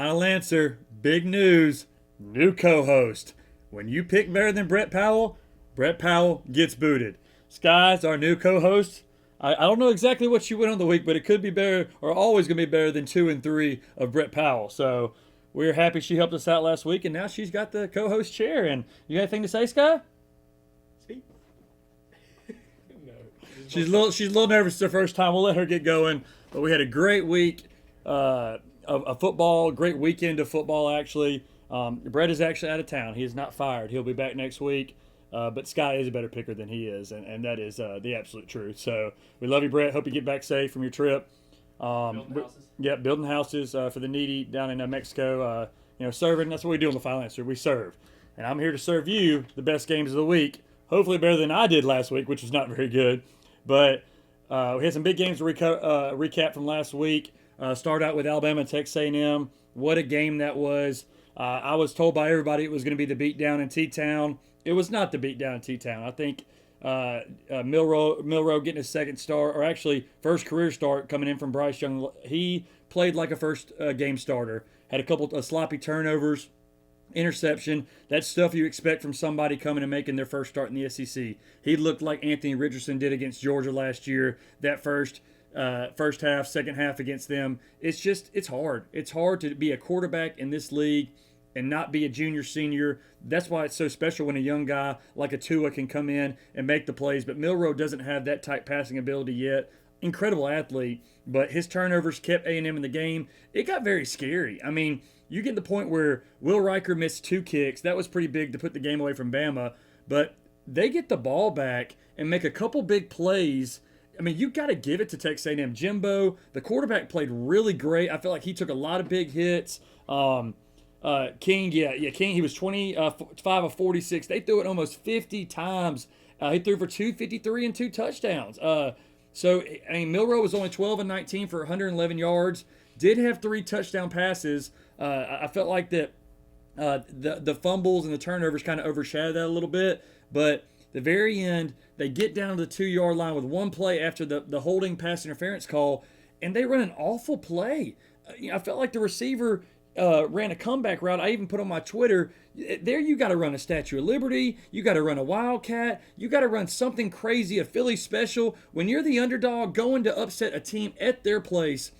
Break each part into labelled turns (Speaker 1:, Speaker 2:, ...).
Speaker 1: Final answer, big news, new co-host. When you pick better than Brett Powell gets booted. Skye's our new co-host. I don't know exactly what she went on the week, but it could be better, or always going to be better than 2 and 3 of Brett Powell. So we're happy she helped us out last week, and now she's got the co-host chair. And you got anything to say, Skye?
Speaker 2: Speak. No.
Speaker 1: She's a little nervous the first time. We'll let her get going. But we had a great week of football, great weekend of football, actually. Brett is actually out of town. He is not fired. He'll be back next week. But Skye is a better picker than he is, and that is the absolute truth. So we love you, Brett. Hope you get back safe from your trip.
Speaker 2: Building houses.
Speaker 1: Yeah, building houses for the needy down in Mexico. Serving. That's what we do on the Final Answer. We serve. And I'm here to serve you the best games of the week. Hopefully better than I did last week, which was not very good. But we had some big games to recap from last week. Start out with Alabama and Texas A&M. What a game that was. I was told by everybody it was going to be the beatdown in T-Town. It was not the beatdown in T-Town. I think Milroe getting his second start, or actually first career start coming in from Bryce Young. He played like a first game starter. Had a couple of sloppy turnovers, interception. That's stuff you expect from somebody coming and making their first start in the SEC. He looked like Anthony Richardson did against Georgia last year. That first half, second half against them. It's hard. It's hard to be a quarterback in this league and not be a junior, senior. That's why it's so special when a young guy like a Tua can come in and make the plays. But Milroe doesn't have that type passing ability yet. Incredible athlete, but his turnovers kept A&M in the game. It got very scary. I mean, you get to the point where Will Riker missed 2 kicks. That was pretty big to put the game away from Bama. But they get the ball back and make a couple big plays. I mean, you got to give it to Texas A&M. Jimbo, the quarterback, played really great. I feel like he took a lot of big hits. King, he was 25 of 46. They threw it almost 50 times. He threw for 253 and 2 touchdowns. Milroe was only 12 and 19 for 111 yards. Did have 3 touchdown passes. I felt like that the fumbles and the turnovers kind of overshadowed that a little bit. But the very end, they get down to the 2-yard line with one play after the holding pass interference call, and they run an awful play. I felt like the receiver ran a comeback route. I even put on my Twitter, there you got to run a Statue of Liberty. You got to run a Wildcat. You got to run something crazy, a Philly special. When you're the underdog going to upset a team at their place,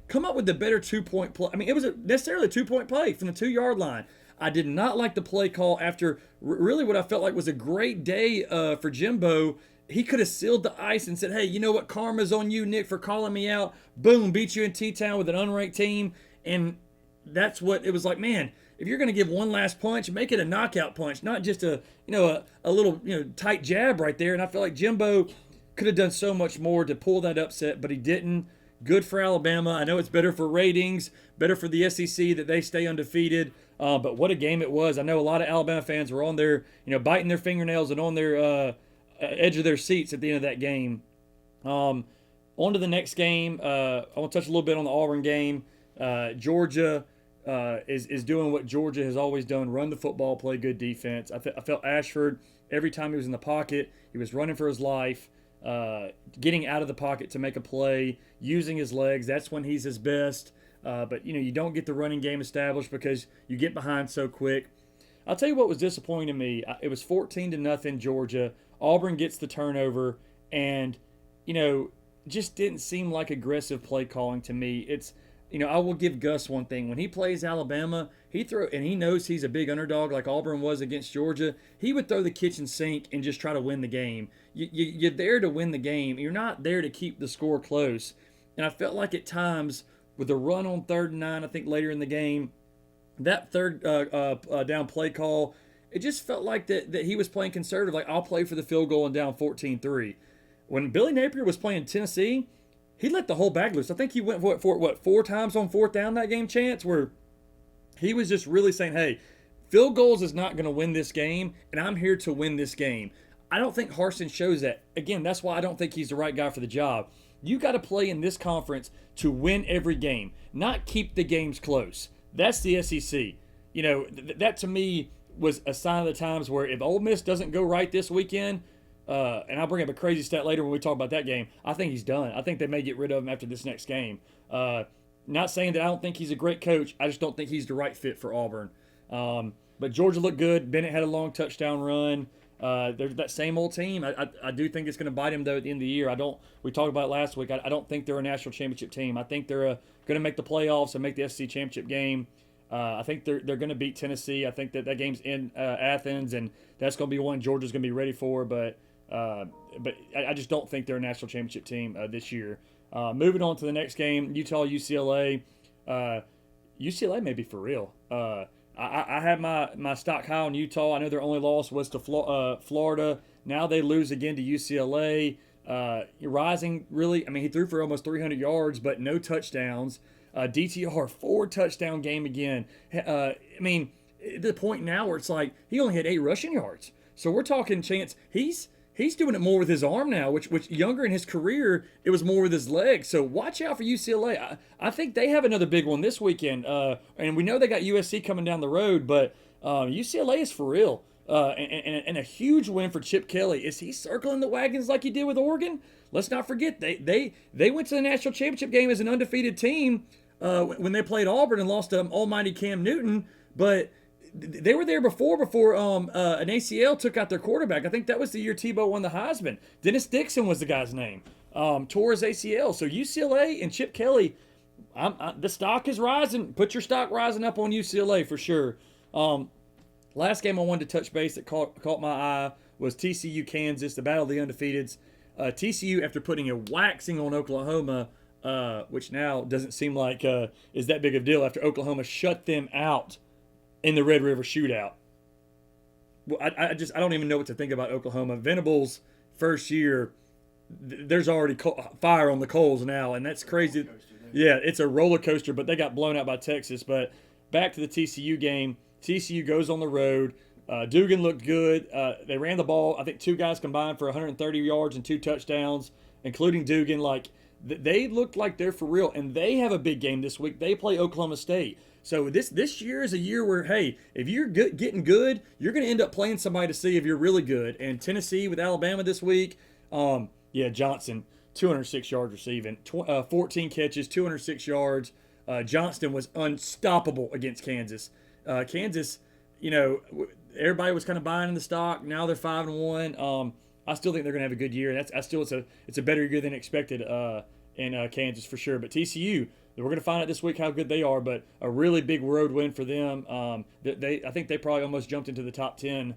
Speaker 1: come up with the better 2-point play. I mean, it was necessarily a 2-point play from the 2-yard line. I did not like the play call after really what I felt like was a great day for Jimbo. He could have sealed the ice and said, hey, you know what? Karma's on you, Nick, for calling me out. Boom, beat you in T-Town with an unranked team. And that's what it was like, man. If you're going to give one last punch, make it a knockout punch, not just a little tight jab right there. And I feel like Jimbo could have done so much more to pull that upset, but he didn't. Good for Alabama. I know it's better for ratings, better for the SEC that they stay undefeated. But what a game it was. I know a lot of Alabama fans were on their, biting their fingernails and on their edge of their seats at the end of that game. On to the next game. I want to touch a little bit on the Auburn game. Georgia is doing what Georgia has always done, run the football, play good defense. I felt Ashford, every time he was in the pocket, he was running for his life, getting out of the pocket to make a play, using his legs. That's when he's his best. But you don't get the running game established because you get behind so quick. I'll tell you what was disappointing to me. It was 14-0 Georgia. Auburn gets the turnover, and just didn't seem like aggressive play calling to me. It's I will give Gus one thing. When he plays Alabama, and he knows he's a big underdog like Auburn was against Georgia. He would throw the kitchen sink and just try to win the game. You're there to win the game. You're not there to keep the score close. And I felt like at times with the run on 3rd and 9, I think later in the game, that third down play call, it just felt like that he was playing conservative. Like, I'll play for the field goal and down 14-3. When Billy Napier was playing Tennessee, he let the whole bag loose. I think he went for 4 times on 4th down that game, Chance, where he was just really saying, hey, field goals is not going to win this game, and I'm here to win this game. I don't think Harsin shows that. Again, that's why I don't think he's the right guy for the job. You got to play in this conference to win every game, not keep the games close. That's the SEC. That to me was a sign of the times where if Ole Miss doesn't go right this weekend, and I'll bring up a crazy stat later when we talk about that game, I think he's done. I think they may get rid of him after this next game. not saying that I don't think he's a great coach. I just don't think he's the right fit for Auburn. But Georgia looked good. Bennett had a long touchdown run. They're that same old team. I do think it's going to bite him though at the end of the year. We talked about it last week. I don't think they're a national championship team. I think they're going to make the playoffs and make the SEC championship game. I think they're going to beat Tennessee. I think that game's in Athens, and that's going to be one Georgia's going to be ready for. But I just don't think they're a national championship team this year. Moving on to the next game, Utah UCLA. UCLA may be for real. I had my stock high on Utah. I know their only loss was to Florida. Now they lose again to UCLA. Rising, really, I mean, he threw for almost 300 yards, but no touchdowns. DTR, 4-touchdown game again. I mean, at the point now where it's like he only had 8 rushing yards. So we're talking chance. He's doing it more with his arm now, which younger in his career, it was more with his legs. So watch out for UCLA. I think they have another big one this weekend. And we know they got USC coming down the road, but UCLA is for real. And a huge win for Chip Kelly. Is he circling the wagons like he did with Oregon? Let's not forget, they went to the national championship game as an undefeated team when they played Auburn and lost to almighty Cam Newton. But they were there before an ACL took out their quarterback. I think that was the year Tebow won the Heisman. Dennis Dixon was the guy's name. Tore his ACL. So UCLA and Chip Kelly, the stock is rising. Put your stock rising up on UCLA for sure. Last game I wanted to touch base that caught my eye was TCU Kansas, the battle of the undefeateds. TCU, after putting a waxing on Oklahoma, which now doesn't seem like is that big of a deal after Oklahoma shut them out in the Red River Shootout. Well, I don't even know what to think about Oklahoma. Venables' first year, there's already fire on the coals now, and that's crazy. Yeah, it's a roller coaster, but they got blown out by Texas. But back to the TCU game. TCU goes on the road. Dugan looked good. They ran the ball. I think 2 guys combined for 130 yards and 2 touchdowns, including Dugan. Like, they looked like they're for real, and they have a big game this week. They play Oklahoma State. So this year is a year where, hey, if you're getting good, you're going to end up playing somebody to see if you're really good. And Tennessee with Alabama this week, Johnson, 206 yards receiving, 14 catches, 206 yards. Johnston was unstoppable against Kansas. Kansas, everybody was kind of buying in the stock. Now they're 5-1. I still think they're going to have a good year. It's a better year than expected in Kansas for sure. But TCU, we're going to find out this week how good they are. But a really big road win for them. I think they probably almost jumped into the top 10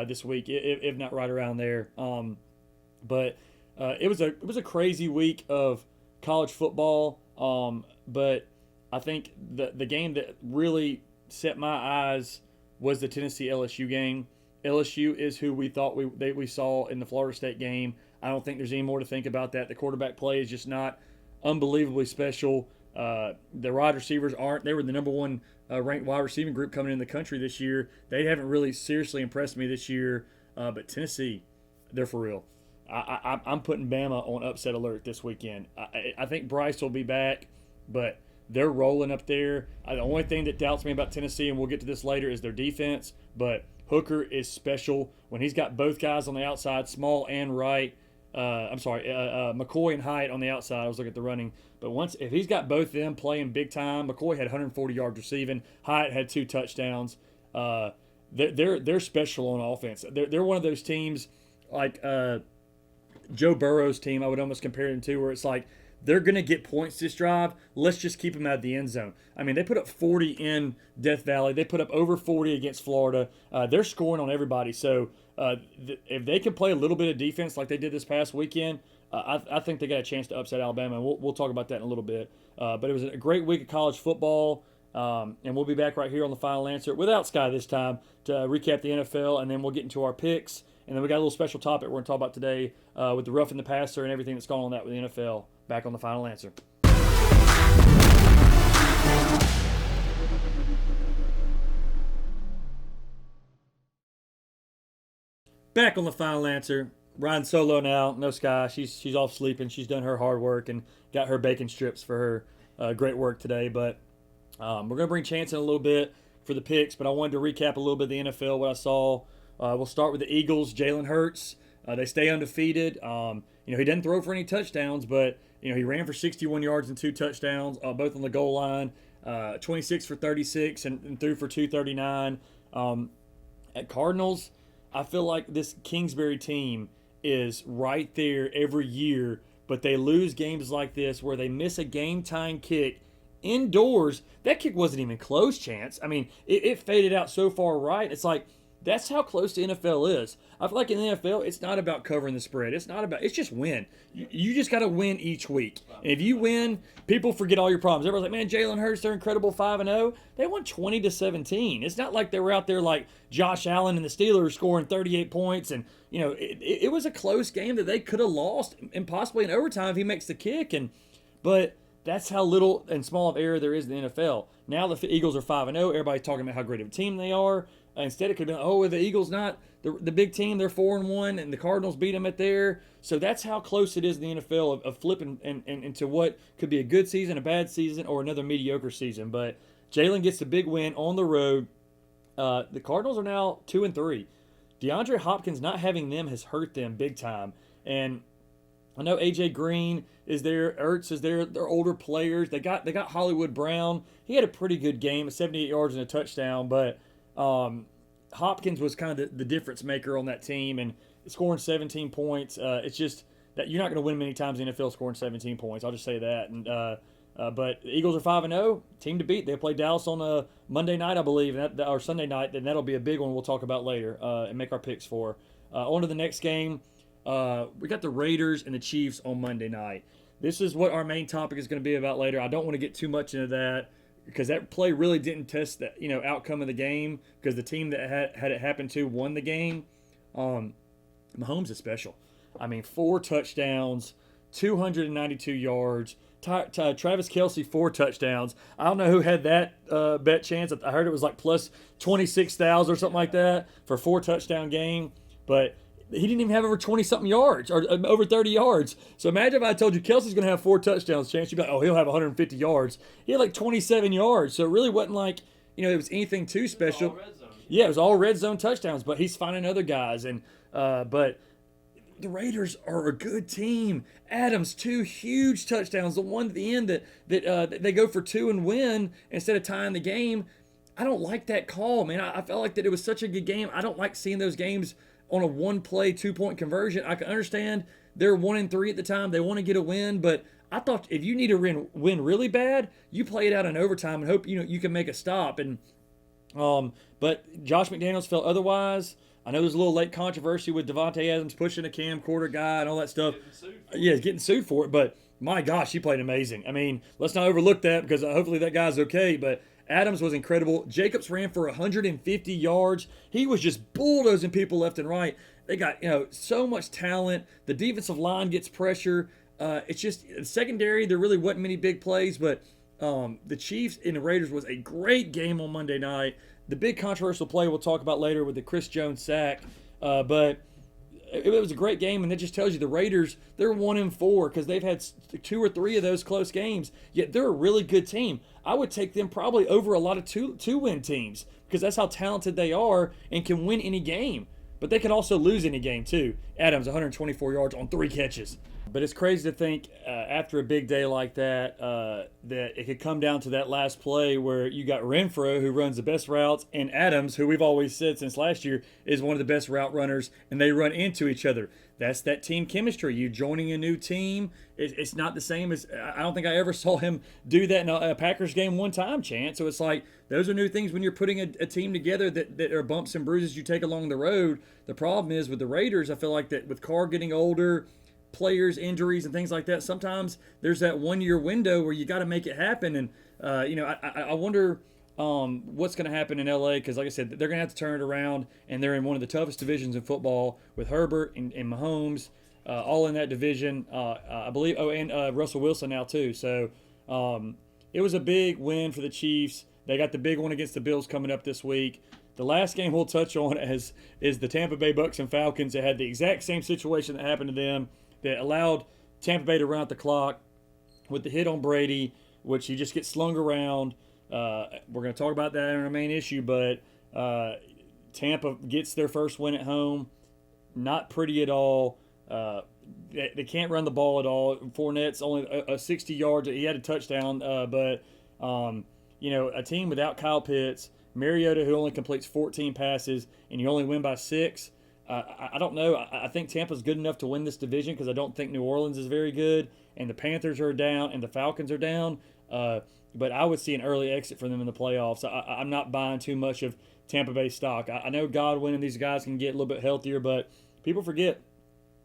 Speaker 1: this week, if not right around there. But it was a crazy week of college football. But I think the game that really set my eyes was the Tennessee LSU game. LSU is who we thought we saw in the Florida State game. I don't think there's any more to think about that. The quarterback play is just not unbelievably special. The wide receivers aren't. They were the number 1 ranked wide receiving group coming in the country this year. They haven't really seriously impressed me this year. But Tennessee, they're for real. I'm putting Bama on upset alert this weekend. I think Bryce will be back, but they're rolling up there. The only thing that doubts me about Tennessee, and we'll get to this later, is their defense. But Hooker is special when he's got both guys on the outside, Small and Wright. McCoy and Hyatt on the outside. I was looking at the running. But if he's got both of them playing big time, McCoy had 140 yards receiving. Hyatt had 2 touchdowns. They're special on offense. They're one of those teams like Joe Burrow's team. I would almost compare them to, where it's like they're going to get points this drive. Let's just keep them out of the end zone. I mean, they put up 40 in Death Valley. They put up over 40 against Florida. They're scoring on everybody. So if they can play a little bit of defense like they did this past weekend, I think they got a chance to upset Alabama. And we'll talk about that in a little bit. But it was a great week of college football. And we'll be back right here on the Final Answer without Skye this time to recap the NFL. And then we'll get into our picks. And then we got a little special topic we're going to talk about today with the roughing the passer and everything that's going on that with the NFL. Back on the Final Answer. Back on the Final Answer. Riding solo now. No Skye. She's off sleeping. She's done her hard work and got her bacon strips for her great work today. But we're going to bring Chance in a little bit for the picks. But I wanted to recap a little bit of the NFL, what I saw. We'll start with the Eagles. Jalen Hurts. They stay undefeated. He didn't throw for any touchdowns, but he ran for 61 yards and 2 touchdowns, both on the goal line. 26 for 36 and threw for 239. At Cardinals, I feel like this Kingsbury team is right there every year, but they lose games like this where they miss a game-tying kick indoors. That kick wasn't even close, Chance. I mean, it faded out so far right. It's like, that's how close the NFL is. I feel like in the NFL, it's not about covering the spread. It's just win. You just got to win each week. And if you win, people forget all your problems. Everybody's like, man, Jalen Hurts, they're incredible 5-0. They won 20-17. It's not like they were out there like Josh Allen and the Steelers scoring 38 points. And, it was a close game that they could have lost and possibly in overtime if he makes the kick. But that's how little and small of error there is in the NFL. Now the Eagles are 5-0. Everybody's talking about how great of a team they are. Instead, it could have been, the Eagles not the big team. They're 4-1, and the Cardinals beat them at there. So that's how close it is in the NFL of flipping and into what could be a good season, a bad season, or another mediocre season. But Jalen gets the big win on the road. The Cardinals are now 2-3. DeAndre Hopkins not having them has hurt them big time. And I know A.J. Green is there, Ertz is there. They're older players. They got Hollywood Brown. He had a pretty good game, 78 yards and a touchdown, but Hopkins was kind of the difference maker on that team and scoring 17 points. It's just that you're not going to win many times in the NFL scoring 17 points. I'll just say that. And but the Eagles are 5-0, team to beat. They play Dallas on a Monday night, I believe, or Sunday night. Then that'll be a big one we'll talk about later and make our picks for. On to the next game. We got the Raiders and the Chiefs on Monday night. This is what our main topic is going to be about later. I don't want to get too much into that, because that play really didn't test the outcome of the game, because the team that had it happen to won the game. Mahomes is special. I mean, 4 touchdowns, 292 yards. Travis Kelce, 4 touchdowns. I don't know who had that bet chance. I heard it was like plus 26,000 or something like that for a 4 touchdown game. But he didn't even have over 20-something yards or over 30 yards. So imagine if I told you Kelsey's going to have 4 touchdowns, Chance. You'd be like, oh, he'll have 150 yards. He had like 27 yards. So it really wasn't like, it was anything too special. Yeah, it was all red zone touchdowns, but he's finding other guys. But the Raiders are a good team. Adams, 2 huge touchdowns. The one at the end that they go for 2 and win instead of tying the game. I don't like that call, man. I felt like that it was such a good game. I don't like seeing those games on a 1-play, 2-point conversion. I can understand they're 1-3 at the time. They want to get a win, but I thought if you need to win really bad, you play it out in overtime and hope you can make a stop. And but Josh McDaniels felt otherwise. I know there's a little late controversy with Devontae Adams pushing a camcorder guy and all that stuff. Yeah, he's getting sued for it, but my gosh, he played amazing. I mean, let's not overlook that, because hopefully that guy's okay, but Adams was incredible. Jacobs ran for 150 yards. He was just bulldozing people left and right. They got so much talent. The defensive line gets pressure. It's just secondary. There really wasn't many big plays, but the Chiefs and the Raiders was a great game on Monday night. The big controversial play we'll talk about later with the Chris Jones sack, but it was a great game, and it just tells you the Raiders, they're 1-4 because they've had 2 or 3 of those close games. Yet they're a really good team. I would take them probably over a lot of two-win teams, because that's how talented they are and can win any game. But they can also lose any game too. Adams, 124 yards on 3 catches. But it's crazy to think after a big day like that, that it could come down to that last play where you got Renfro, who runs the best routes, and Adams, who we've always said since last year is one of the best route runners, and they run into each other. That's that team chemistry. You joining a new team, it's not the same as, I don't think I ever saw him do that in a Packers game one time, Chance. So it's like, those are new things when you're putting a team together that are bumps and bruises you take along the road. The problem is with the Raiders, I feel like that with Carr getting older, players, injuries, and things like that, sometimes there's that 1-year window where you got to make it happen. And I wonder what's going to happen in LA, because like I said, they're going to have to turn it around, and they're in one of the toughest divisions in football with Herbert and Mahomes all in that division, I believe. Oh, and Russell Wilson now too. So it was a big win for the Chiefs. They got the big one against the Bills coming up this week. The last game we'll touch on is the Tampa Bay Bucks and Falcons. That had the exact same situation that happened to them, that allowed Tampa Bay to run out the clock with the hit on Brady, which he just gets slung around. We're going to talk about that in our main issue, but Tampa gets their first win at home. not pretty at all. They can't run the ball at all. Fournette's only a 60 yards. He had a touchdown, but a team without Kyle Pitts, Mariota who only completes 14 passes, and you only win by 6. I don't know. I think Tampa's good enough to win this division because I don't think New Orleans is very good, and the Panthers are down, and the Falcons are down. But I would see an early exit for them in the playoffs. I'm not buying too much of Tampa Bay stock. I know Godwin and these guys can get a little bit healthier, but people forget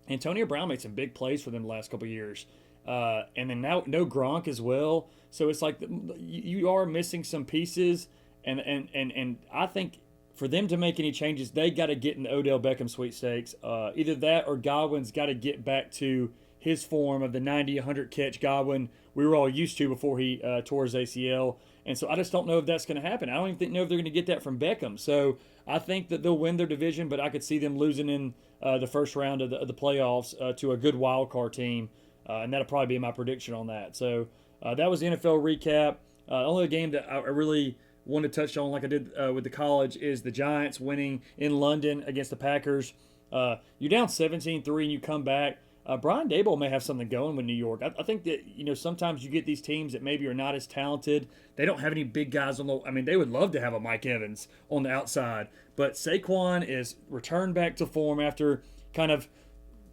Speaker 1: Antonio Brown made some big plays for them the last couple of years. And then now no Gronk as well. So it's like you are missing some pieces. And I think for them to make any changes, they got to get in the Odell Beckham sweepstakes. Either that or Godwin's got to get back to his form of the 90, 100 catch Godwin we were all used to before he tore his ACL. And so I just don't know if that's going to happen. I don't even know if they're going to get that from Beckham. So I think that they'll win their division, but I could see them losing in the first round of the playoffs to a good wild card team. And that'll probably be my prediction on that. So that was the NFL recap. The only game that I really wanted to touch on, like I did with the college, is the Giants winning in London against the Packers. You're down 17-3 and you come back. Brian Daboll may have something going with New York. I think that, sometimes you get these teams that maybe are not as talented. They don't have any big guys on the – I mean, they would love to have a Mike Evans on the outside. But Saquon is returned back to form after kind of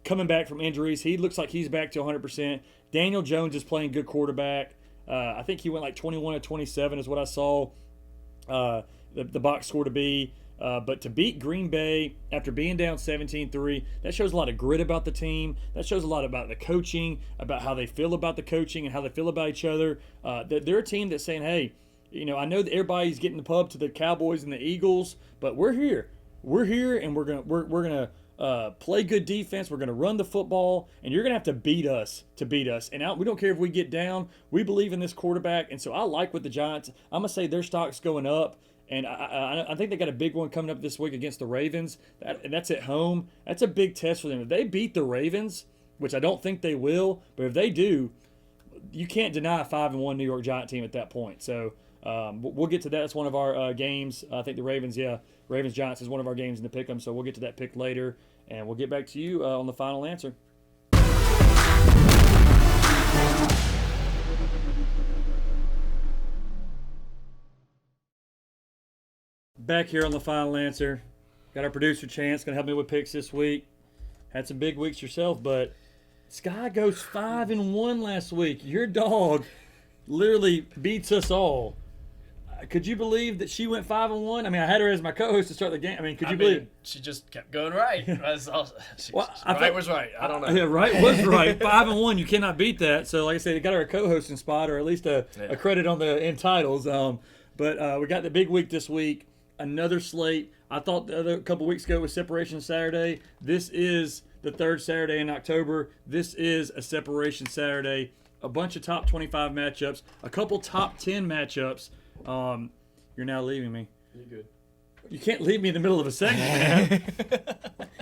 Speaker 1: coming back from injuries. He looks like he's back to 100%. Daniel Jones is playing good quarterback. I think he went like 21 to 27 is what I saw the box score to be. But to beat Green Bay after being down 17-3, that shows a lot of grit about the team. That shows a lot about the coaching, about how they feel about the coaching and how they feel about each other. They're a team that's saying, hey, I know that everybody's getting the pub to the Cowboys and the Eagles, but we're here. We're here, and we're gonna play good defense. We're gonna run the football, and you're gonna have to beat us to beat us. And we don't care if we get down. We believe in this quarterback, and so I like what the Giants. I'm gonna say their stock's going up. And I think they got a big one coming up this week against the Ravens. That's at home. That's a big test for them. If they beat the Ravens, which I don't think they will, but if they do, you can't deny a 5-1 New York Giant team at that point. So we'll get to that. It's one of our games. I think the Ravens-Giants is one of our games in the pick 'em. So we'll get to that pick later, and we'll get back to you on the final answer. Back here on the final answer. Got our producer Chance going to help me with picks this week. Had some big weeks yourself, but Skye goes 5-1 last week. Your dog literally beats us all. Could you believe that she went 5-1? I mean, I had her as my co-host to start the game. I mean, could you believe it?
Speaker 2: She just kept going right. That's all. Right was right. I don't know.
Speaker 1: Yeah, right was right. 5-1. You cannot beat that. So, like I said, they got her a co-hosting spot, or at least a credit on the in titles. But we got the big week this week. Another slate. I thought the other couple weeks ago was Separation Saturday. This is the third Saturday in October. This is a Separation Saturday. A bunch of top 25 matchups. A couple top 10 matchups. You're now leaving me.
Speaker 2: You're good.
Speaker 1: You can't leave me in the middle of a segment, man.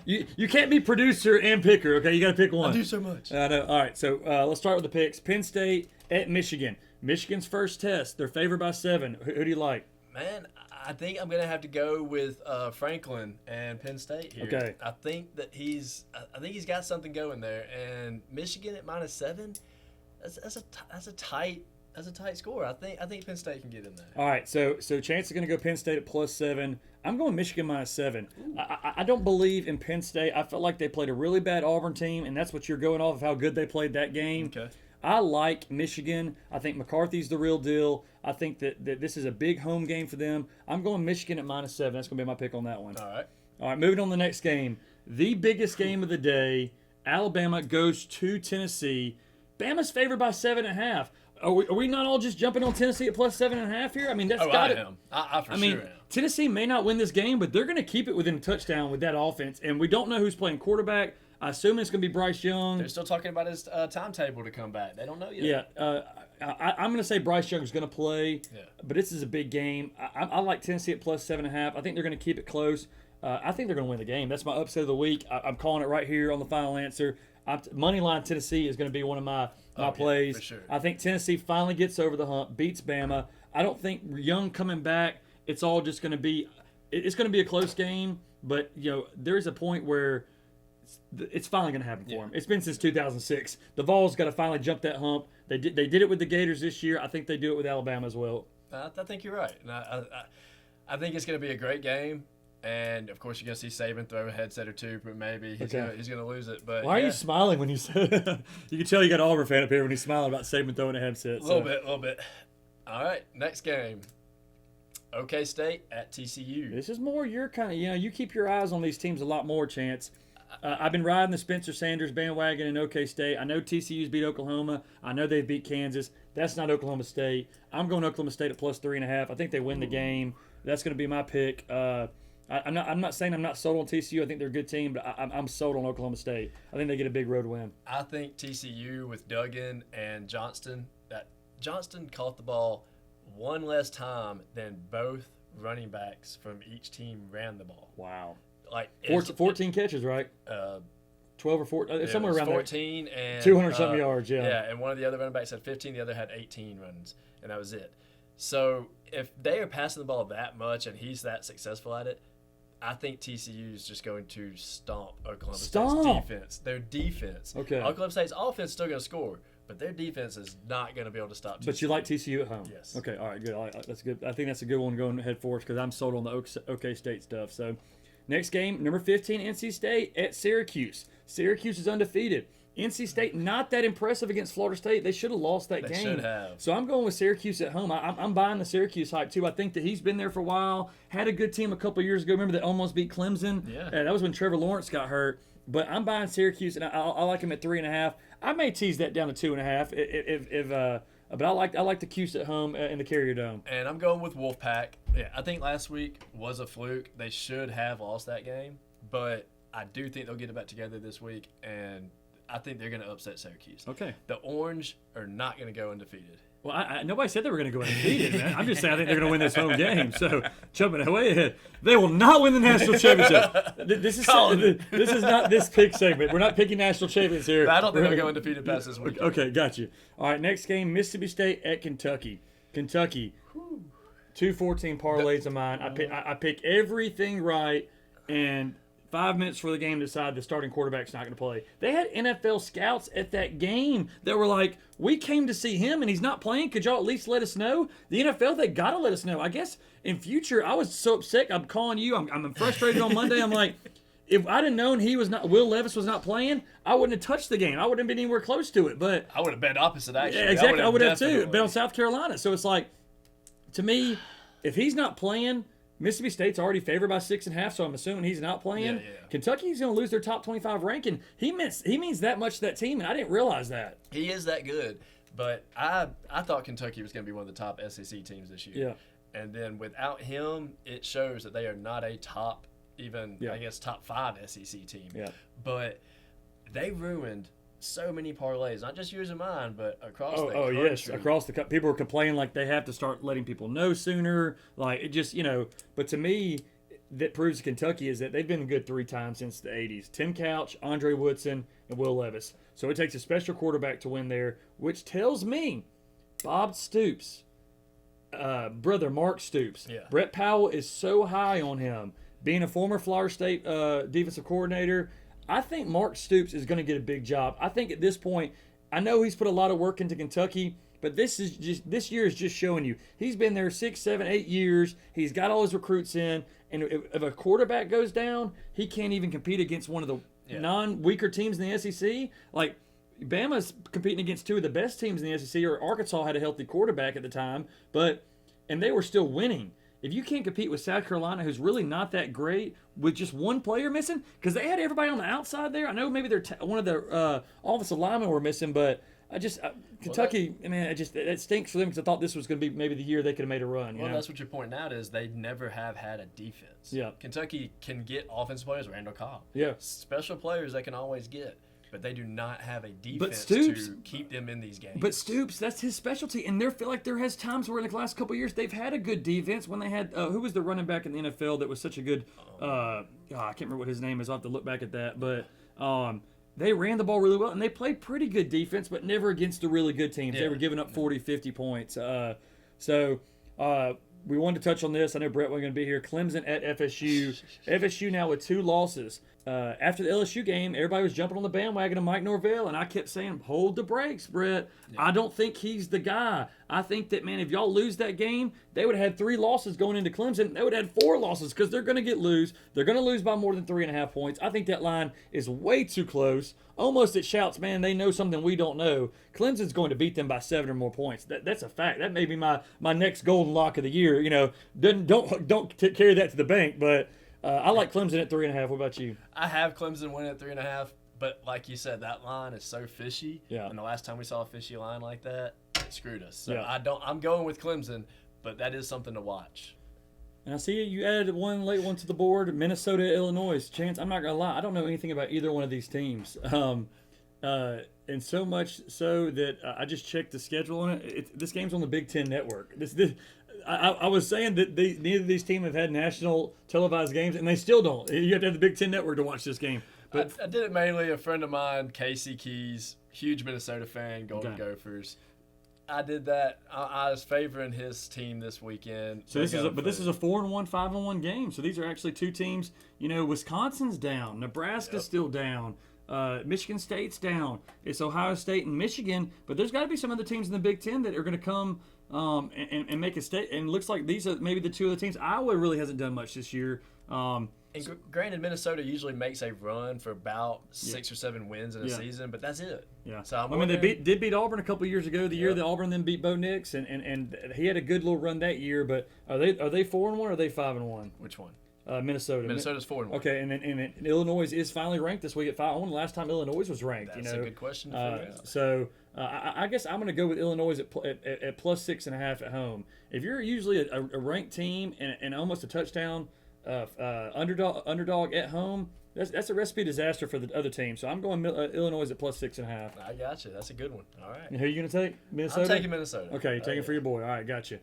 Speaker 1: You can't be producer and picker, okay? You got to pick one.
Speaker 2: I do so much.
Speaker 1: I know. All right, so let's start with the picks. Penn State at Michigan. Michigan's first test. They're favored by 7. Who do you like?
Speaker 2: Man, I think I'm gonna have to go with Franklin and Penn State here.
Speaker 1: Okay.
Speaker 2: I think he's got something going there, and Michigan at -7. That's a tight score. I think Penn State can get in there.
Speaker 1: All right, so Chance is going to go Penn State at +7. I'm going Michigan -7. I don't believe in Penn State. I felt like they played a really bad Auburn team, and that's what you're going off of how good they played that game.
Speaker 2: Okay.
Speaker 1: I like Michigan. I think McCarthy's the real deal. I think that this is a big home game for them. I'm going Michigan at -7. That's going to be my pick on that one.
Speaker 2: All right,
Speaker 1: moving on to the next game. The biggest game of the day. Alabama goes to Tennessee. Bama's favored by 7.5. Are we not all just jumping on Tennessee at +7.5 here? I mean, that's got it.
Speaker 2: I sure am.
Speaker 1: Tennessee may not win this game, but they're going to keep it within a touchdown with that offense. And we don't know who's playing quarterback. I assume it's going to be Bryce Young.
Speaker 2: They're still talking about his timetable to come back. They don't know yet.
Speaker 1: Yeah, I'm going to say Bryce Young is going to play, but this is a big game. I like Tennessee at +7.5. I think they're going to keep it close. I think they're going to win the game. That's my upset of the week. I'm calling it right here on the final answer. Moneyline Tennessee is going to be one of my plays.
Speaker 2: For sure.
Speaker 1: I think Tennessee finally gets over the hump, beats Bama. I don't think Young coming back, it's all just going to be – it's going to be a close game, but there's a point where it's finally going to happen for
Speaker 2: Yeah.
Speaker 1: them. It's been since 2006. The Vols got to finally jump that hump. They did it with the Gators this year. I think they do it with Alabama as well.
Speaker 2: I think you're right. And I think it's going to be a great game. And, of course, you're going to see Saban throw a headset or two, but maybe he's going to lose it. But
Speaker 1: why are you smiling when you say that? You can tell you got an Auburn fan up here when he's smiling about Saban throwing a headset.
Speaker 2: A little bit. All right, next game. OK State at TCU.
Speaker 1: This is more your kind of, you keep your eyes on these teams a lot more, Chance. I've been riding the Spencer Sanders bandwagon in OK State. I know TCU's beat Oklahoma. I know they've beat Kansas. That's not Oklahoma State. I'm going Oklahoma State at plus 3.5. I think they win the game. That's going to be my pick. I'm not saying I'm not sold on TCU. I think they're a good team, but I'm sold on Oklahoma State. I think they get a big road win.
Speaker 2: I think TCU with Duggan and Johnston, that Johnston caught the ball one less time than both running backs from each team ran the ball.
Speaker 1: Wow.
Speaker 2: Like
Speaker 1: 14 catches, right? 12 or 14, somewhere around
Speaker 2: 14 there. And
Speaker 1: 200-something yards, yeah.
Speaker 2: Yeah, and one of the other running backs had 15, the other had 18 runs, and that was it. So if they are passing the ball that much and he's that successful at it, I think TCU is just going to stomp Oklahoma State's defense. Their defense.
Speaker 1: Okay.
Speaker 2: Oklahoma State's offense is still going to score, but their defense is not going to be able to stop TCU.
Speaker 1: But you like TCU at home?
Speaker 2: Yes.
Speaker 1: Okay, all right, good. That's good. I think that's a good one going ahead for us because I'm sold on the OK State stuff. So next game, number 15, NC State at Syracuse. Syracuse is undefeated. NC State not that impressive against Florida State. They should have lost that game.
Speaker 2: They should have.
Speaker 1: So I'm going with Syracuse at home. I'm buying the Syracuse hype too. I think that he's been there for a while. Had a good team a couple years ago. Remember they almost beat Clemson?
Speaker 2: Yeah.
Speaker 1: That was when Trevor Lawrence got hurt. But I'm buying Syracuse, and I like him at 3.5. I may tease that down to 2.5 but I like the Cuse at home in the Carrier Dome.
Speaker 2: And I'm going with Wolfpack. Yeah, I think last week was a fluke. They should have lost that game, but I do think they'll get it back together this week, and I think they're going to upset Syracuse.
Speaker 1: Okay.
Speaker 2: The Orange are not going to go undefeated.
Speaker 1: Well, nobody said they were going to go undefeated, man. I'm just saying I think they're going to win this home game. So, jumping way ahead, they will not win the national championship. This is not this pick segment. We're not picking national champions here.
Speaker 2: But I don't think they'll go undefeated past this week.
Speaker 1: Okay, got you. All right, next game, Mississippi State at Kentucky. Kentucky, 2-14 parlays of mine. I pick everything right, and 5 minutes for the game to decide the starting quarterback's not going to play. They had NFL scouts at that game that were like, we came to see him and he's not playing. Could y'all at least let us know? The NFL, they got to let us know. I guess in future, I was so upset. I'm calling you. I'm frustrated on Monday. I'm like, if I'd have known Will Levis was not playing, I wouldn't have touched the game. I wouldn't have been anywhere close to it. But
Speaker 2: I would have bet opposite, actually.
Speaker 1: Yeah, exactly. I would have too. Bet on South Carolina. So it's like, to me, if he's not playing, Mississippi State's already favored by 6.5, so I'm assuming he's not playing.
Speaker 2: Yeah.
Speaker 1: Kentucky's going to lose their top 25 ranking. He means that much to that team, and I didn't realize that.
Speaker 2: He is that good, but I thought Kentucky was going to be one of the top SEC teams this year.
Speaker 1: Yeah.
Speaker 2: And then without him, it shows that they are not a top, I guess, top 5 SEC team.
Speaker 1: Yeah.
Speaker 2: But they ruined so many parlays, not just yours and mine, but across the country.
Speaker 1: Oh, yes. Across the country. People were complaining like they have to start letting people know sooner. Like, it just, but to me, that proves Kentucky is that they've been good 3 times since the 80s. Tim Couch, Andre Woodson, and Will Levis. So it takes a special quarterback to win there, which tells me Bob Stoops, brother Mark Stoops.
Speaker 2: Yeah.
Speaker 1: Brett Powell is so high on him. Being a former Florida State defensive coordinator, I think Mark Stoops is going to get a big job. I think at this point, I know he's put a lot of work into Kentucky, but this year is just showing you he's been there 6, 7, 8 years. He's got all his recruits in, and if a quarterback goes down, he can't even compete against one of the non-weaker teams in the SEC. Like Bama's competing against 2 of the best teams in the SEC, or Arkansas had a healthy quarterback at the time, and they were still winning. If you can't compete with South Carolina, who's really not that great, with just one player missing, because they had everybody on the outside there. I know maybe one of their offensive linemen were missing, but Kentucky, it stinks for them because I thought this was going to be maybe the year they could have made a run.
Speaker 2: Well, that's what you're pointing out is they never have had a defense.
Speaker 1: Yeah.
Speaker 2: Kentucky can get offensive players, Randall Cobb.
Speaker 1: Yeah.
Speaker 2: Special players they can always get. But they do not have a defense
Speaker 1: Stoops,
Speaker 2: to keep them in these games.
Speaker 1: But Stoops, that's his specialty. And feel like there has times where in the last couple of years they've had a good defense when they had who was the running back in the NFL that was such a good I can't remember what his name is. I'll have to look back at that. But they ran the ball really well, and they played pretty good defense, but never against the really good teams.
Speaker 2: Yeah.
Speaker 1: They were giving up 40, 50 points. We wanted to touch on this. I know Brett wasn't going to be here. Clemson at FSU. FSU now with 2 losses. after the LSU game, everybody was jumping on the bandwagon of Mike Norvell, and I kept saying, hold the brakes, Brett. Yeah. I don't think he's the guy. I think that, man, if y'all lose that game, they would have had 3 losses going into Clemson. They would have had 4 losses because they're going to lose. They're going to lose by more than 3.5 points. I think that line is way too close. Almost it shouts, man, they know something we don't know. Clemson's going to beat them by 7 or more points. That's a fact. That may be my next golden lock of the year. You know, don't carry that to the bank, but I like Clemson at 3.5. What about you?
Speaker 2: I have Clemson winning at 3.5, but like you said, that line is so fishy.
Speaker 1: Yeah.
Speaker 2: And the last time we saw a fishy line like that, it screwed us. So
Speaker 1: yeah.
Speaker 2: I'm going with Clemson, but that is something to watch.
Speaker 1: And I see you added one late one to the board, Minnesota, Illinois. Chance, I'm not gonna lie, I don't know anything about either one of these teams. And so much so that I just checked the schedule on it. This game's on the Big Ten Network. I was saying that neither of these teams have had national televised games, and they still don't. You have to have the Big Ten Network to watch this game. But
Speaker 2: I did it mainly. A friend of mine, Casey Keys, huge Minnesota fan, Golden Gophers. I did that. I was favoring his team this weekend.
Speaker 1: So this is a 4-1, 5-1 game. So these are actually 2 teams. You know, Wisconsin's down, Nebraska's still down. Michigan State's down. It's Ohio State and Michigan, but there's got to be some other teams in the Big Ten that are going to come and make a state. And it looks like these are maybe the 2 other teams. Iowa really hasn't done much this year.
Speaker 2: And granted, Minnesota usually makes a run for about 6 or 7 wins in a season, but that's it.
Speaker 1: Yeah.
Speaker 2: So
Speaker 1: they did beat Auburn a couple years ago. The year that Auburn then beat Bo Nix, and he had a good little run that year. But are they 4-1 or are they 5-1?
Speaker 2: Which one?
Speaker 1: Minnesota.
Speaker 2: Minnesota's 4-1.
Speaker 1: Okay, and Illinois is finally ranked this week at 5-1. Last time Illinois was ranked.
Speaker 2: That's a good question.
Speaker 1: So I guess I'm going to go with Illinois at plus 6.5 at home. If you're usually a ranked team and almost a touchdown underdog at home, that's a recipe disaster for the other team. So I'm going Illinois at plus 6.5.
Speaker 2: I got you. That's a good one. All right.
Speaker 1: And who are you going to take? Minnesota?
Speaker 2: I'm taking Minnesota.
Speaker 1: Okay, you're taking for your boy. All right, got you.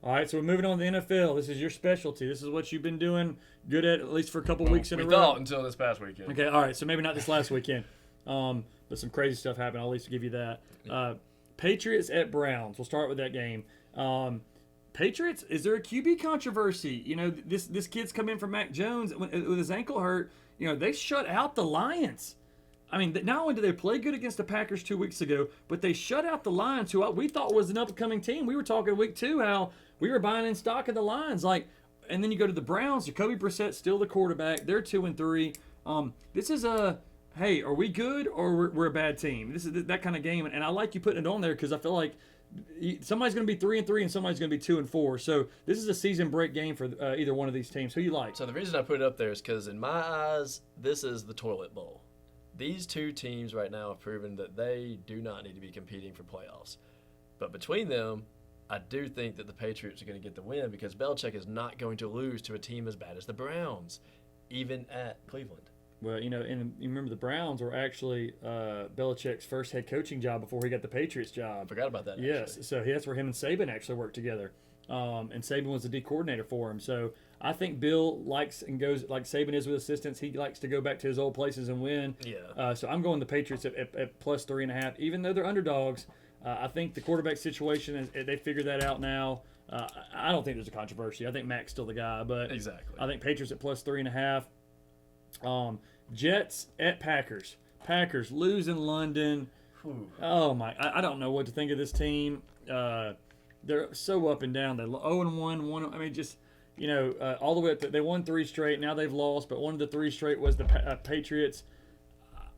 Speaker 1: All right, so we're moving on to the NFL. This is your specialty. This is what you've been doing good at least for a couple weeks in a row.
Speaker 2: We thought until this past weekend.
Speaker 1: Okay, all right, so maybe not this last weekend. But some crazy stuff happened. I'll at least give you that. Patriots at Browns. We'll start with that game. Patriots, is there a QB controversy? You know, this kid's come in from Mac Jones with his ankle hurt. You know, they shut out the Lions. I mean, not only did they play good against the Packers 2 weeks ago, but they shut out the Lions, who we thought was an up-and-coming team. We were talking week 2 how we were buying in stock of the Lions. And then you go to the Browns. Jacoby Brissett's still the quarterback. They're 2-3. This is hey, are we good or we're a bad team? This is that kind of game. And I like you putting it on there because I feel like somebody's going to be 3-3 and somebody's going to be 2-4. So this is a season break game for either one of these teams. Who you like?
Speaker 2: So the reason I put it up there is because in my eyes, this is the toilet bowl. These 2 teams right now have proven that they do not need to be competing for playoffs. But between them, I do think that the Patriots are going to get the win because Belichick is not going to lose to a team as bad as the Browns, even at Cleveland.
Speaker 1: Well, you know, and you remember the Browns were actually Belichick's first head coaching job before he got the Patriots job.
Speaker 2: Forgot about that.
Speaker 1: Yes, so that's where him and Saban actually worked together. And Saban was the D coordinator for him. So I think Bill likes and goes like Saban is with assistants. He likes to go back to his old places and win.
Speaker 2: Yeah.
Speaker 1: So I'm going the Patriots at plus 3.5, even though they're underdogs. I think the quarterback situation they figured that out now. I don't think there's a controversy. I think Mac's still the guy, but
Speaker 2: exactly.
Speaker 1: I think Patriots at plus 3.5. Jets at Packers. Packers lose in London.
Speaker 2: Whew.
Speaker 1: Oh my! I don't know what to think of this team. They're so up and down. They're 0-1. I mean, just all the way up. They won 3 straight. Now they've lost, but one of the 3 straight was the Patriots.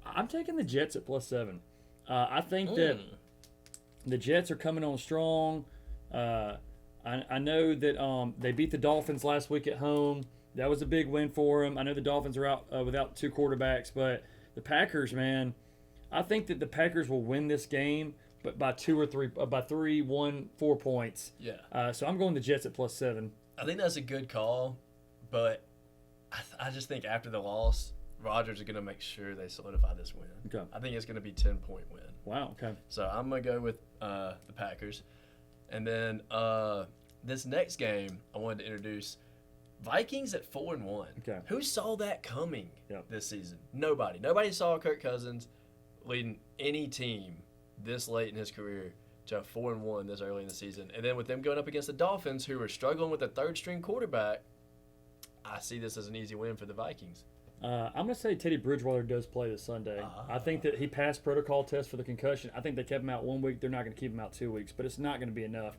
Speaker 1: I'm taking the Jets at plus 7. I think that the Jets are coming on strong. I know that they beat the Dolphins last week at home. That was a big win for them. I know the Dolphins are out without 2 quarterbacks, but the Packers, man, I think that the Packers will win this game, but by 2 or 3, by 3, 1, 4 points.
Speaker 2: Yeah.
Speaker 1: So I'm going the Jets at plus 7.
Speaker 2: I think that's a good call, but I just think after the loss, Rodgers is going to make sure they solidify this win.
Speaker 1: Okay.
Speaker 2: I think it's going to be a 10-point win.
Speaker 1: Wow. Okay.
Speaker 2: So I'm going to go with the Packers. And then this next game I wanted to introduce Vikings at 4-1.
Speaker 1: Okay.
Speaker 2: Who saw that coming this season? Nobody. Nobody saw Kirk Cousins leading any team this late in his career to a 4-1 this early in the season. And then with them going up against the Dolphins, who are struggling with a 3rd-string quarterback, I see this as an easy win for the Vikings.
Speaker 1: I'm going to say Teddy Bridgewater does play this Sunday. I think that he passed protocol test for the concussion. I think they kept him out 1 week. They're not going to keep him out 2 weeks, but it's not going to be enough.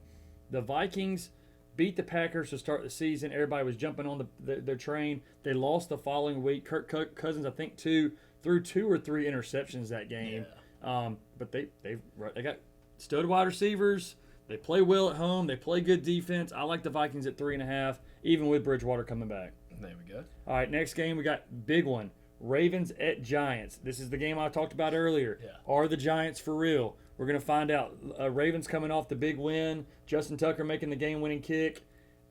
Speaker 1: The Vikings beat the Packers to start the season. Everybody was jumping on their train. They lost the following week. Kirk Cousins, I think, threw 2 or 3 interceptions that game. Yeah. But they got stud wide receivers. They play well at home. They play good defense. I like the Vikings at 3.5, even with Bridgewater coming back.
Speaker 2: There we go.
Speaker 1: All right, next game we got big one. Ravens at Giants. This is the game I talked about earlier.
Speaker 2: Yeah.
Speaker 1: Are the Giants for real? We're going to find out. Ravens coming off the big win. Justin Tucker making the game-winning kick.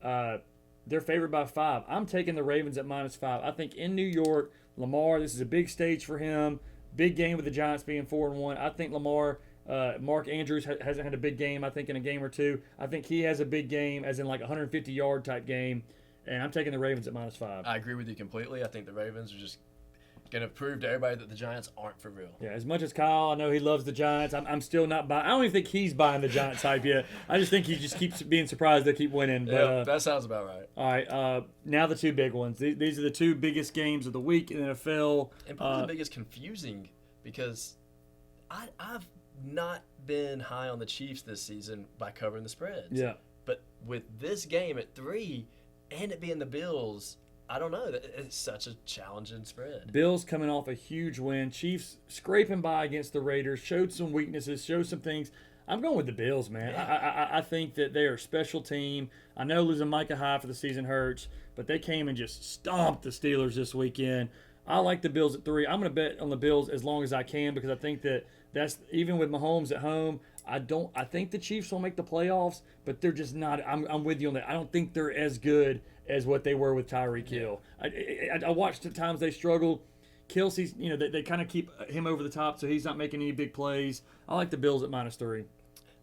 Speaker 1: They're favored by 5. I'm taking the Ravens at -5. I think in New York, Lamar, this is a big stage for him. Big game with the Giants being 4-1. I think Lamar, Mark Andrews hasn't had a big game, I think, in a game or two. I think he has a big game, as in like a 150-yard type game. And I'm taking the Ravens at -5.
Speaker 2: I agree with you completely. I think the Ravens are just going to prove to everybody that the Giants aren't for real.
Speaker 1: Yeah, as much as Kyle, I know he loves the Giants, I'm still not buying. I don't even think he's buying the Giants hype yet. I just think he just keeps being surprised they keep winning. But,
Speaker 2: yeah, that sounds about right.
Speaker 1: All right, now the 2 big ones. These are the 2 biggest games of the week in the NFL.
Speaker 2: And probably the biggest confusing because I've not been high on the Chiefs this season by covering the spreads.
Speaker 1: Yeah.
Speaker 2: But with this game at 3 and it being the Bills, I don't know. It's such a challenging spread.
Speaker 1: Bills coming off a huge win. Chiefs scraping by against the Raiders. Showed some weaknesses. Showed some things. I'm going with the Bills, man. Yeah. I think that they are a special team. I know losing Micah Hyde for the season hurts, but they came and just stomped the Steelers this weekend. I like the Bills at 3. I'm going to bet on the Bills as long as I can because I think that's even with Mahomes at home. I think the Chiefs will make the playoffs, but they're just not. I'm with you on that. I don't think they're as good as what they were with Tyreek Hill. I watched at times they struggled. Kelsey's, they kind of keep him over the top, so he's not making any big plays. I like the Bills at -3.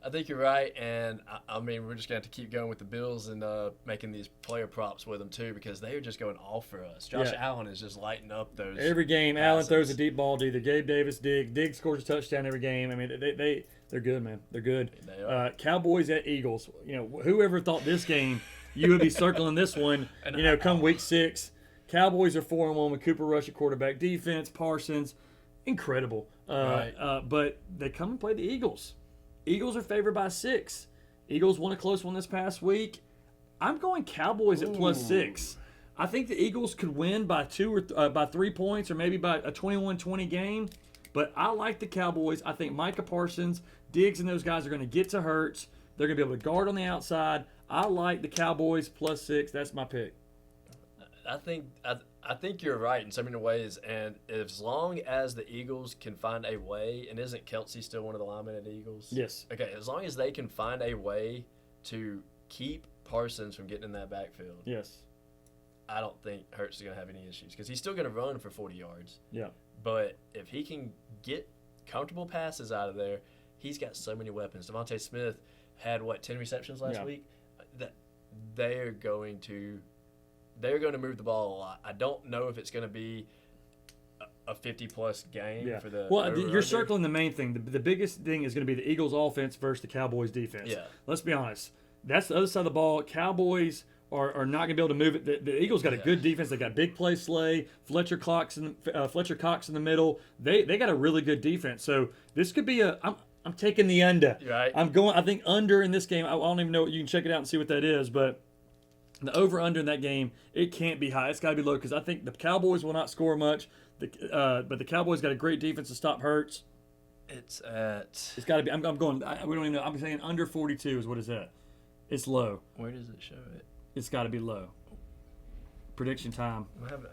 Speaker 2: I think you're right, and I mean we're just going to have to keep going with the Bills and making these player props with them too because they are just going off for us. Josh Allen is just lighting up those.
Speaker 1: Every game,
Speaker 2: passes.
Speaker 1: Allen throws a deep ball to either Gabe Davis, Diggs scores a touchdown every game. I mean, they're good, man. They're good.
Speaker 2: They are.
Speaker 1: Cowboys at Eagles. Whoever thought this game you would be circling this one. Come week 6. Cowboys are 4-1 with Cooper Rush at quarterback. Defense, Parsons, incredible.
Speaker 2: Right.
Speaker 1: But they come and play the Eagles. Eagles are favored by 6. Eagles won a close one this past week. I'm going Cowboys at +6. I think the Eagles could win by 2 or by 3 points or maybe by a 21-20 game. But I like the Cowboys. I think Micah Parsons, Diggs, and those guys are going to get to Hurts. They're going to be able to guard on the outside. I like the Cowboys +6. That's my pick.
Speaker 2: I think you're right in so many ways, and as long as the Eagles can find a way, and isn't Kelsey still one of the linemen at the Eagles?
Speaker 1: Yes.
Speaker 2: Okay, as long as they can find a way to keep Parsons from getting in that backfield.
Speaker 1: Yes.
Speaker 2: I don't think Hurts is going to have any issues because he's still going to run for 40 yards.
Speaker 1: Yeah.
Speaker 2: But if he can get comfortable passes out of there, he's got so many weapons. Devontae Smith had 10 receptions last week. That they're going to move the ball a lot. I don't know if it's going to be a 50-plus game for the.
Speaker 1: Well, you're circling the main thing. The biggest thing is going to be the Eagles' offense versus the Cowboys' defense.
Speaker 2: Yeah.
Speaker 1: Let's be honest. That's the other side of the ball. Cowboys are not going to be able to move it. The Eagles got a good defense. They got big play Slay, Fletcher Cox in the middle. They got a really good defense. So this could be I'm taking the under.
Speaker 2: Right.
Speaker 1: I think under in this game. I don't even know. You can check it out and see what that is, but the over-under in that game, it can't be high. It's got to be low because I think the Cowboys will not score much. But the Cowboys got a great defense to stop Hurts.
Speaker 2: It's
Speaker 1: got to be. I'm going. We don't even know. I'm saying under 42 is what it's at. It's low.
Speaker 2: Where does it show it?
Speaker 1: It's got to be low. Prediction time.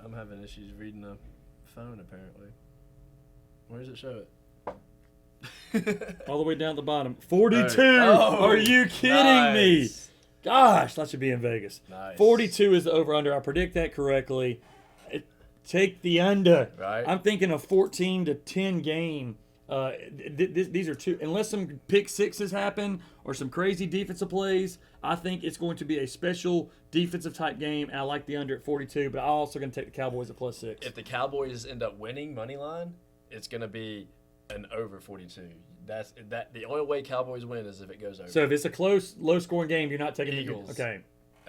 Speaker 2: I'm having issues reading the phone apparently. Where does it show it?
Speaker 1: All the way down at the bottom. 42.
Speaker 2: Oh,
Speaker 1: are you kidding me? Gosh, that should be in Vegas.
Speaker 2: Nice.
Speaker 1: 42 is the over-under. I predict that correctly. Take the under.
Speaker 2: Right.
Speaker 1: I'm thinking a 14-10 game. These are two. Unless some pick sixes happen or some crazy defensive plays, I think it's going to be a special defensive type game. And I like the under at 42, but I'm also going to take the Cowboys at +6.
Speaker 2: If the Cowboys end up winning money line, it's going to be an over 42. That's the only way Cowboys win is if it goes over.
Speaker 1: So if it's a close, low-scoring game, you're not taking
Speaker 2: Eagles.
Speaker 1: The okay.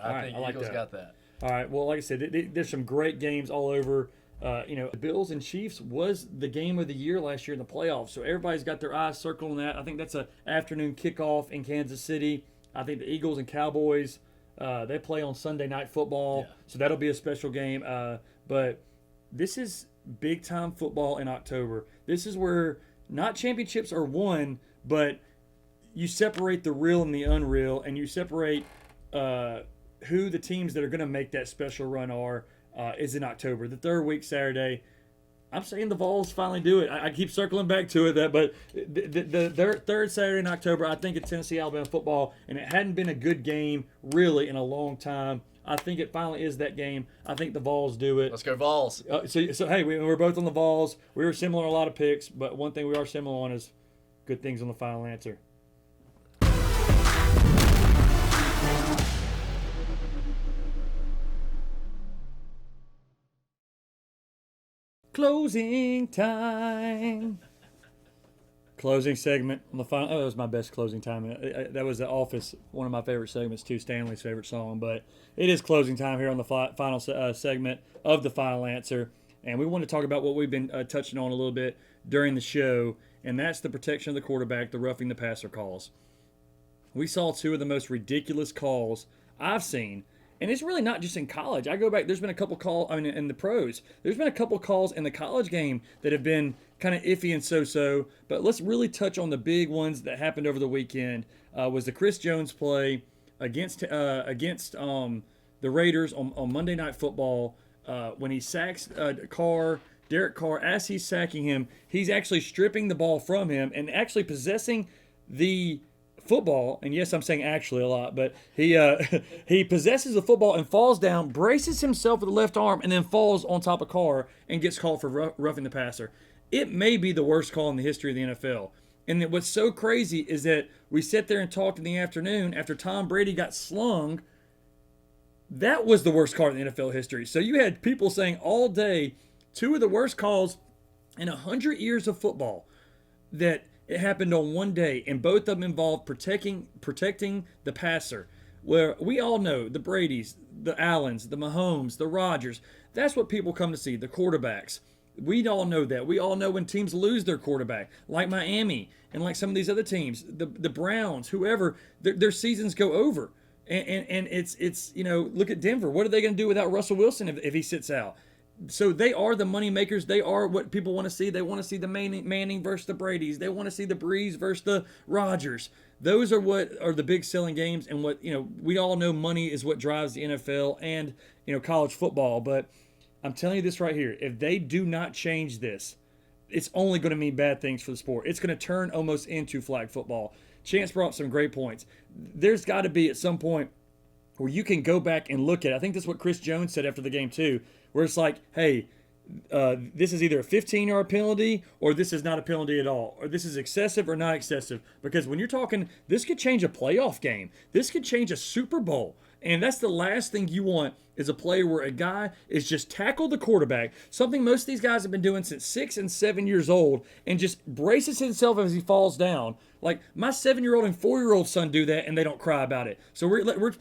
Speaker 2: I think Eagles got that.
Speaker 1: All right. Well, like I said, there's some great games all over. The Bills and Chiefs was the game of the year last year in the playoffs. So everybody's got their eyes circling that. I think that's an afternoon kickoff in Kansas City. I think the Eagles and Cowboys, they play on Sunday Night Football.
Speaker 2: Yeah.
Speaker 1: So that'll be a special game. But this is big-time football in October. This is where not championships are won, but you separate the real and the unreal, and you separate who the teams that are going to make that special run are. Is in October, the third week Saturday. I'm saying the Vols finally do it. I keep circling back to it, but the third Saturday in October, I think it's Tennessee-Alabama football, and it hadn't been a good game really in a long time. I think it finally is that game. I think the Vols do it.
Speaker 2: Let's go Vols.
Speaker 1: So hey, we're both on the Vols. We were similar on a lot of picks, but one thing we are similar on is good things on the final answer. Closing time. Closing segment on the final. Oh, that was my best closing time. That was The Office, one of my favorite segments too. Stanley's favorite song, but it is closing time here on the final segment of the final answer, and we want to talk about what we've been touching on a little bit during the show, and that's the protection of the quarterback, the roughing the passer calls. We saw two of the most ridiculous calls I've seen. And it's really not just in college. I go back, there's been a couple calls, in the pros, there's been a couple calls in the college game that have been kind of iffy and so-so. But let's really touch on the big ones that happened over the weekend. Was the Chris Jones play against the Raiders on Monday Night Football when he sacks Derek Carr. As he's sacking him, he's actually stripping the ball from him and actually possessing the football, and yes, I'm saying actually a lot, but he possesses the football and falls down, braces himself with the left arm, and then falls on top of Carr and gets called for roughing the passer. It may be the worst call in the history of the NFL. And what's so crazy is that we sat there and talked in the afternoon after Tom Brady got slung. That was the worst call in the NFL history. So you had people saying all day, two of the worst calls in 100 years of football, that it happened on one day, and both of them involved protecting the passer. Where we all know the Bradys, the Allens, the Mahomes, the Rodgers, that's what people come to see, the quarterbacks. We all know that. We all know when teams lose their quarterback, like Miami and like some of these other teams, the Browns, whoever, their seasons go over. And it's look at Denver. What are they going to do without Russell Wilson if he sits out? So they are the money makers. They are what people want to see. They want to see the Manning versus the Bradys. They want to see the Brees versus the Rodgers. Those are what are the big selling games, and what we all know money is what drives the NFL and college football. But I'm telling you this right here: if they do not change this, it's only going to mean bad things for the sport. It's going to turn almost into flag football. Chance brought up some great points. There's got to be at some point where you can go back and look at it. I think that's what Chris Jones said after the game too, where it's like, hey, this is either a 15-yard penalty or this is not a penalty at all, or this is excessive or not excessive. Because when you're talking, this could change a playoff game. This could change a Super Bowl. And that's the last thing you want is a play where a guy is just tackled the quarterback, something most of these guys have been doing since 6 and 7 years old, and just braces himself as he falls down. Like, my 7-year-old and 4-year-old son do that, and they don't cry about it. So we're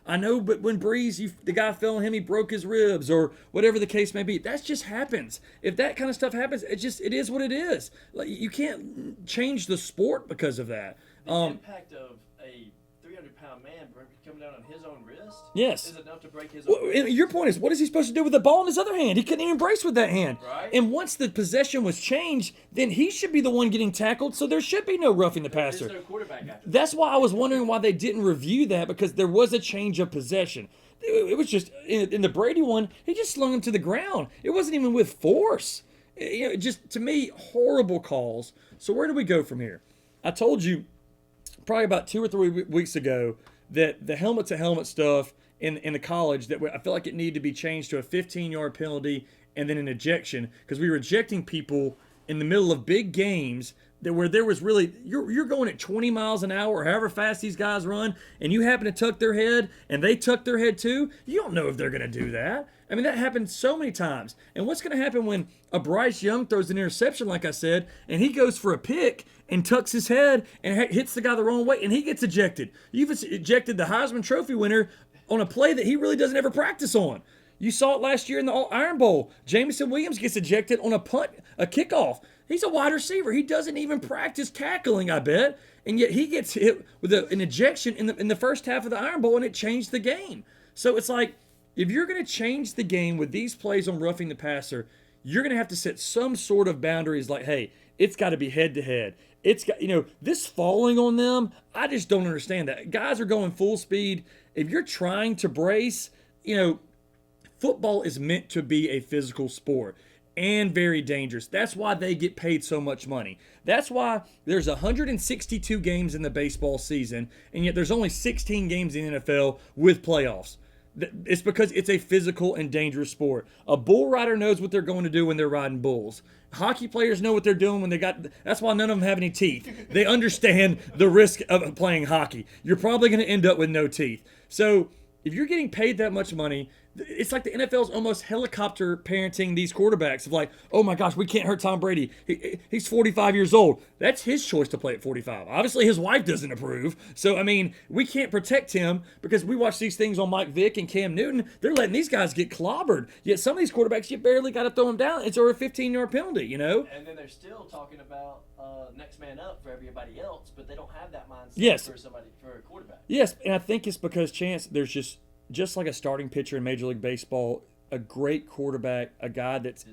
Speaker 1: I know, but when Breeze, the guy fell on him, he broke his ribs, or whatever the case may be. That just happens. If that kind of stuff happens, it is what it is. Like, you can't change the sport because of that.
Speaker 2: The impact of a 300-pound man coming down on his own wrist
Speaker 1: yes.
Speaker 2: is enough to break his own wrist.
Speaker 1: Your point is, what is he supposed to do with the ball in his other hand? He couldn't even brace with that hand.
Speaker 2: Right.
Speaker 1: And once the possession was changed, then he should be the one getting tackled, so there should be no roughing the passer.
Speaker 2: There's no quarterback after
Speaker 1: That's why I was wondering why they didn't review that, because there was a change of possession. It was just, in the Brady one, he just slung him to the ground. It wasn't even with force. Just, to me, horrible calls. So where do we go from here? I told you probably about 2 or 3 weeks ago that the helmet-to-helmet stuff in the college, that I feel like it needed to be changed to a 15-yard penalty and then an ejection, because we were ejecting people in the middle of big games where there was really, you're going at 20 miles an hour or however fast these guys run, and you happen to tuck their head and they tuck their head too. You don't know if they're going to do that. I mean, that happens so many times. And what's going to happen when a Bryce Young throws an interception, like I said, and he goes for a pick and tucks his head and hits the guy the wrong way, and he gets ejected? You've ejected the Heisman Trophy winner on a play that he really doesn't ever practice on. You saw it last year in the Iron Bowl. Jamison Williams gets ejected on a punt, a kickoff. He's a wide receiver. He doesn't even practice tackling, I bet. And yet he gets hit with an ejection in the first half of the Iron Bowl, and it changed the game. So it's like, if you're going to change the game with these plays on roughing the passer, you're going to have to set some sort of boundaries like, hey, it's got to be head-to-head. It's got, this falling on them, I just don't understand that. Guys are going full speed. If you're trying to brace, football is meant to be a physical sport and very dangerous. That's why they get paid so much money. That's why there's 162 games in the baseball season, and yet there's only 16 games in the NFL with playoffs. It's because it's a physical and dangerous sport. A bull rider knows what they're going to do when they're riding bulls. Hockey players know what they're doing when they got. That's why none of them have any teeth. They understand the risk of playing hockey. You're probably going to end up with no teeth. So if you're getting paid that much money, it's like the NFL's almost helicopter parenting these quarterbacks of like, oh my gosh, we can't hurt Tom Brady. He's 45 years old. That's his choice to play at 45. Obviously, his wife doesn't approve. So, we can't protect him because we watch these things on Mike Vick and Cam Newton. They're letting these guys get clobbered. Yet some of these quarterbacks, you barely got to throw them down. It's over a 15-yard penalty,
Speaker 2: And then they're still talking about next man up for everybody else, but they don't have that mindset for a quarterback.
Speaker 1: Yes, and I think it's because, Chance, there's just like a starting pitcher in Major League Baseball, a great quarterback, a guy it's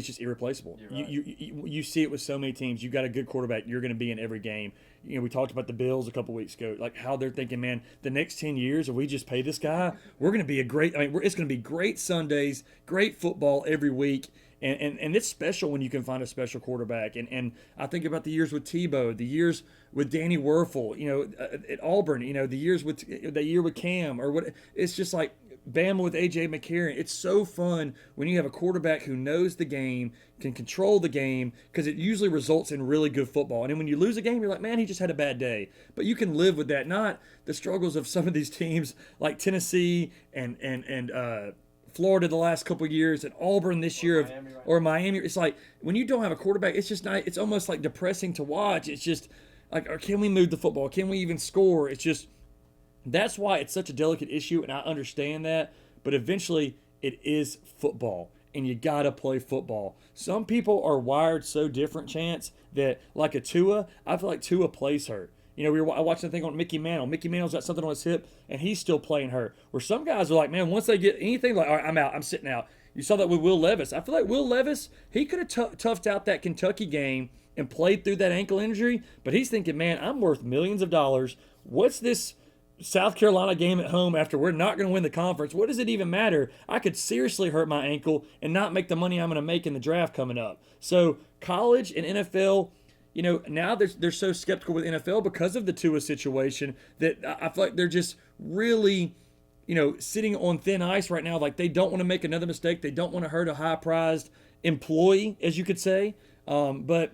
Speaker 1: just irreplaceable. Right. You see it with so many teams. You got a good quarterback, you're going to be in every game. We talked about the Bills a couple weeks ago, like how they're thinking, man, the next 10 years, if we just pay this guy, we're going to be it's going to be great Sundays, great football every week. And it's special when you can find a special quarterback. And I think about the years with Tebow, the years with Danny Werfel, at Auburn, the year with Cam, or what. It's just like Bama with A.J. McCarron. It's so fun when you have a quarterback who knows the game, can control the game, because it usually results in really good football. And then when you lose a game, you're like, man, he just had a bad day. But you can live with that, not the struggles of some of these teams like Tennessee and Florida the last couple of years, and Auburn this year, or Miami. It's like when you don't have a quarterback, it's just not. It's almost like depressing to watch. It's just like, or can we move the football? Can we even score? It's just, that's why it's such a delicate issue, and I understand that. But eventually, it is football, and you gotta play football. Some people are wired so different, Chance, that like a Tua, I feel like Tua plays hurt. We were watching the thing on Mickey Mantle. Mickey Mantle's got something on his hip, and he's still playing hurt. Where some guys are like, man, once they get anything, like, all right, I'm out. I'm sitting out. You saw that with Will Levis. I feel like Will Levis, he could have toughed out that Kentucky game and played through that ankle injury, but he's thinking, man, I'm worth millions of dollars. What's this South Carolina game at home after we're not going to win the conference? What does it even matter? I could seriously hurt my ankle and not make the money I'm going to make in the draft coming up. So college and NFL, now they're so skeptical with NFL because of the Tua situation that I feel like they're just really, sitting on thin ice right now. Like they don't want to make another mistake. They don't want to hurt a high-prized employee, as you could say. But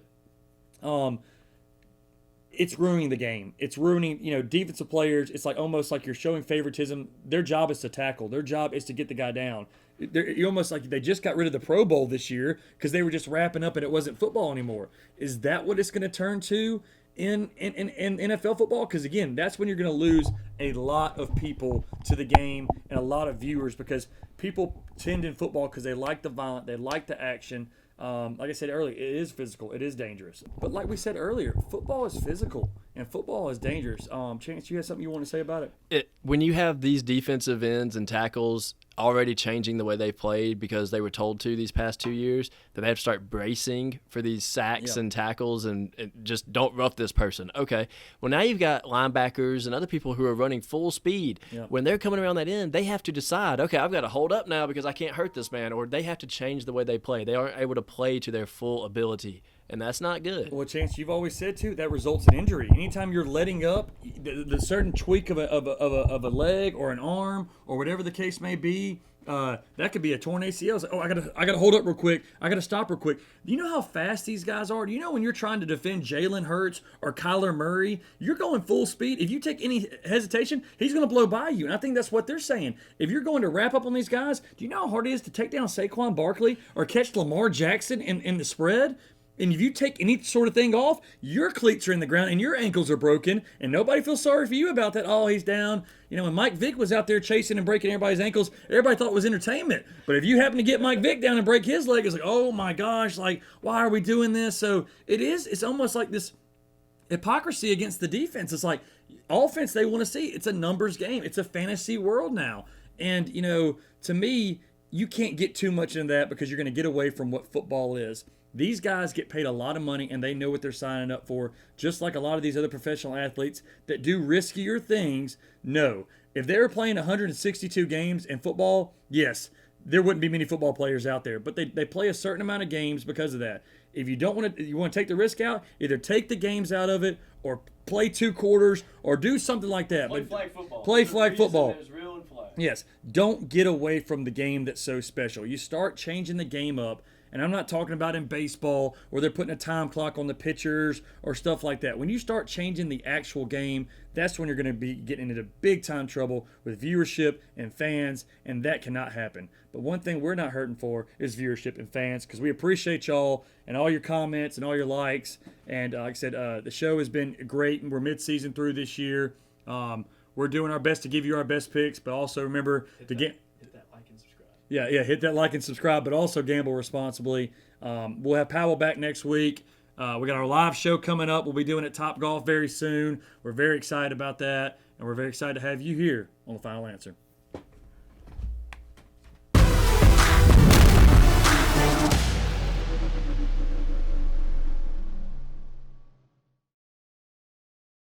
Speaker 1: it's ruining the game. It's ruining, defensive players. It's like almost like you're showing favoritism. Their job is to tackle. Their job is to get the guy down. You're almost like they just got rid of the Pro Bowl this year because they were just wrapping up and it wasn't football anymore. Is that what it's going to turn to in NFL football? Because, again, that's when you're going to lose a lot of people to the game and a lot of viewers, because people tend in football because they like the violence, they like the action. Like I said earlier, it is physical. It is dangerous. But like we said earlier, football is physical and football is dangerous. Chance, you have something you want to say about it?
Speaker 2: When you have these defensive ends and tackles already changing the way they played because they were told to these past 2 years, that they have to start bracing for these sacks and tackles and just don't rough this person. Okay, well now you've got linebackers and other people who are running full speed. When they're coming around that end, they have to decide, okay, I've got to hold up now because I can't hurt this man, or they have to change the way they play. They aren't able to play to their full ability, and that's not good.
Speaker 1: Well, Chance, you've always said too that results in injury. Anytime you're letting up, the certain tweak of a leg or an arm or whatever the case may be, that could be a torn ACL. It's like, I gotta hold up real quick. I gotta stop real quick. Do you know how fast these guys are? Do you know when you're trying to defend Jalen Hurts or Kyler Murray, you're going full speed. If you take any hesitation, he's gonna blow by you. And I think that's what they're saying. If you're going to wrap up on these guys, do you know how hard it is to take down Saquon Barkley or catch Lamar Jackson in the spread? And if you take any sort of thing off, your cleats are in the ground and your ankles are broken, and nobody feels sorry for you about that. Oh, he's down. When Mike Vick was out there chasing and breaking everybody's ankles, everybody thought it was entertainment. But if you happen to get Mike Vick down and break his leg, it's like, oh my gosh, like, why are we doing this? So it's almost like this hypocrisy against the defense. It's like offense they want to see. It's a numbers game. It's a fantasy world now. And, to me, you can't get too much into that because you're going to get away from what football is. These guys get paid a lot of money and they know what they're signing up for, just like a lot of these other professional athletes that do riskier things. No. If they were playing 162 games in football, yes, there wouldn't be many football players out there, but they play a certain amount of games because of that. If you want to take the risk out, either take the games out of it or play 2 quarters or do something like that.
Speaker 3: Play flag football.
Speaker 1: Play flag football.
Speaker 3: There's real and flag.
Speaker 1: Yes. Don't get away from the game that's so special. You start changing the game up. And I'm not talking about in baseball where they're putting a time clock on the pitchers or stuff like that. When you start changing the actual game, that's when you're going to be getting into big time trouble with viewership and fans, and that cannot happen. But one thing we're not hurting for is viewership and fans, because we appreciate y'all and all your comments and all your likes. And like I said, the show has been great, and we're mid-season through this year. We're doing our best to give you our best picks, but also remember to get... Yeah, hit that like and subscribe, but also gamble responsibly. We'll have Powell back next week. We got our live show coming up. We'll be doing it Top Golf very soon. We're very excited about that, and we're very excited to have you here on The Final Answer.